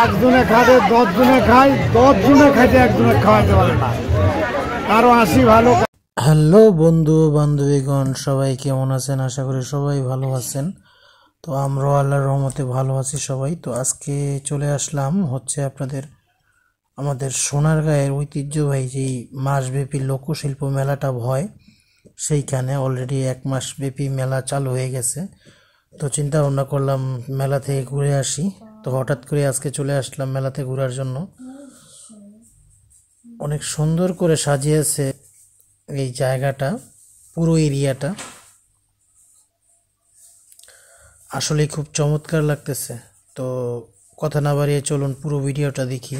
একজনে খাবে 10 জনে খায়, 10 জনে খাইতে একজনে খাওয়াইতে পারে না। কারো হাসি ভালো। হ্যালো বন্ধু বান্ধবীগণ, সবাই কেমন আছেন? আশা করি সবাই ভালো আছেন। তো আমরাও আল্লাহর রহমতে ভালো আছি সবাই। তো আজকে চলে আসলাম আমাদের সোনারগাঁয়ের ঐতিহ্যবাহী যেই মাসব্যাপী লোকশিল্প মেলাটা হয় সেইখানে। অলরেডি 1 মাস ব্যাপী মেলা চালু হয়ে গেছে। তো চিন্তা ভাবনা করলাম মেলা থেকে ঘুরে আসি। তো হঠাৎ করে আজকে চলে আসলাম মেলাতে ঘোরার জন্য। অনেক সুন্দর করে সাজিয়েছে এই জায়গাটা, পুরো এরিয়াটা আসলে খুব চমৎকার লাগতেছে। তো কথা না বাড়িয়ে চলুন পুরো ভিডিওটা দেখি।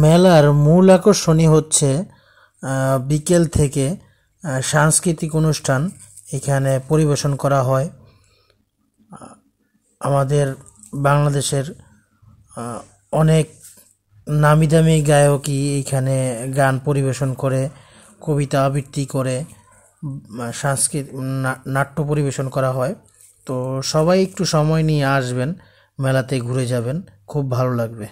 মেলার মূল আকর্ষণই হচ্ছে বিকেল থেকে সাংস্কৃতিক অনুষ্ঠান এখানে পরিবেশন করা হয়। আমাদের বাংলাদেশের অনেক নামি দামি গায়কই এইখানে গান পরিবেশন করে, কবিতা আবৃত্তি করে, সাংস্কৃতিক নাট্য পরিবেশন করা হয়। তো সবাই একটু সময় নিয়ে আসবেন, মেলাতে ঘুরে যাবেন, খুব ভালো লাগবে।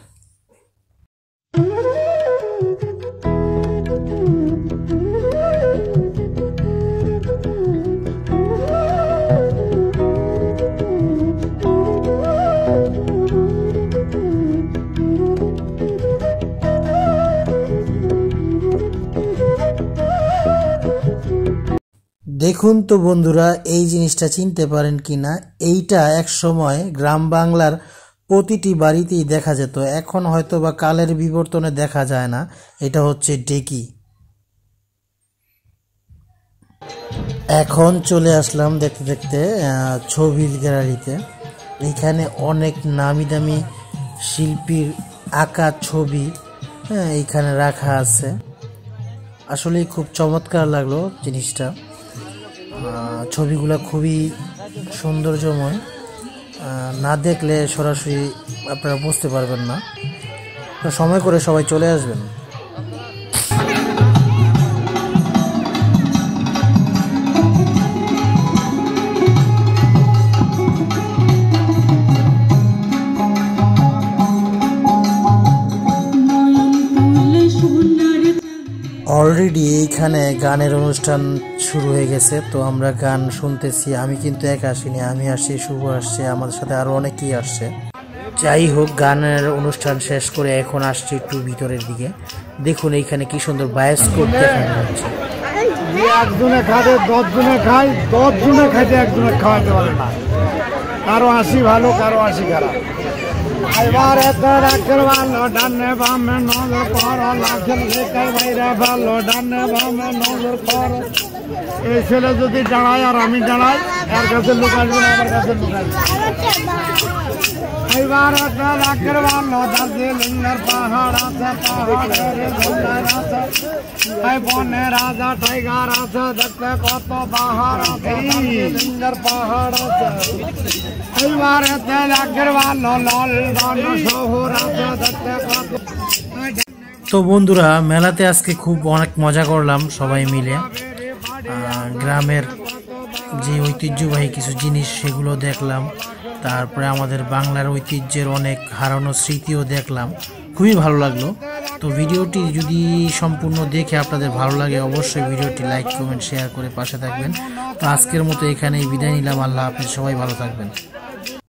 দেখুন তো বন্ধুরা, এই জিনিসটা চিনতে পারেন কিনা? এইটা এক সময় গ্রাম বাংলার প্রতিটি বাড়িতেই দেখা যেত, এখন হয়তো বা কালের বিবর্তনে দেখা যায় না। এটা হচ্ছে ডেকি। এখন চলে আসলাম দেখতে দেখতে ছবির গ্যালারিতে। এইখানে অনেক নামি দামি শিল্পীর আঁকা ছবি এইখানে রাখা আছে। আসলে খুব চমৎকার লাগলো জিনিসটা। ছবিগুলো খুবই সৌন্দর্যময়, না দেখলে সরাসরি আপনারা বুঝতে পারবেন না। তো সময় করে সবাই চলে আসবেন। অলরেডি এইখানে গানের অনুষ্ঠান শুরু হয়ে গেছে। তো আমরা গান শুনতেছি। আমি কিন্তু একা আসিনি, আমি আসছি, শুভ আসছে, আমাদের সাথে আরো অনেকেই আসছে। যাই হোক, গানের অনুষ্ঠান শেষ করে এখন আসছি একটু ভিতরের দিকে। দেখুন এইখানে কি সুন্দর বায়োস্কোপ দেখানো হচ্ছে। একজনে খাবে 10 জনে খায়, 10 জনে খাইতে একজনে খাওয়াইতে পারে না। কারো হাসি ভালো, কারো হাসি খারাপ। এবার রাখের ভালো ডানে বামে নজর কর, লাখের লেখার বাইরে ভালো ডানে বামে নজর কর। এই ছেলে যদি দাঁড়ায় আর আমি দাঁড়াই, এর কাছে লোক আসবে না, আমার কাছে লোক আসবে। এবার রাখের ভালো দার্জিলিংয়ের পাহাড় আছে, পাহাড়ের ঝর্ণার আছে, বনে রাজা টাইগার আছে, দেখতে কত পাহাড় আছে, দার্জিলিংয়ের পাহাড় আছে। এবার রাখের ভালো লালবান শহর আছে, দেখতে কত। তো বন্ধুরা, মেলাতে আজকে খুব অনেক মজা করলাম সবাই মিলে। গ্রামের যে ঐতিহ্যবাহী কিছু জিনিস সেগুলো দেখলাম, তারপরে আমাদের বাংলার ঐতিহ্যের অনেক হারানো স্মৃতিও দেখলাম। খুবই ভালো লাগলো। তো ভিডিওটি যদি সম্পূর্ণ দেখে আপনাদের ভালো লাগে, অবশ্যই ভিডিওটি লাইক কমেন্ট শেয়ার করে পাশে থাকবেন। তো আজকের মতো এখানেই বিদায় নিলাম। আল্লাহ হাফেজ, সবাই ভালো থাকবেন।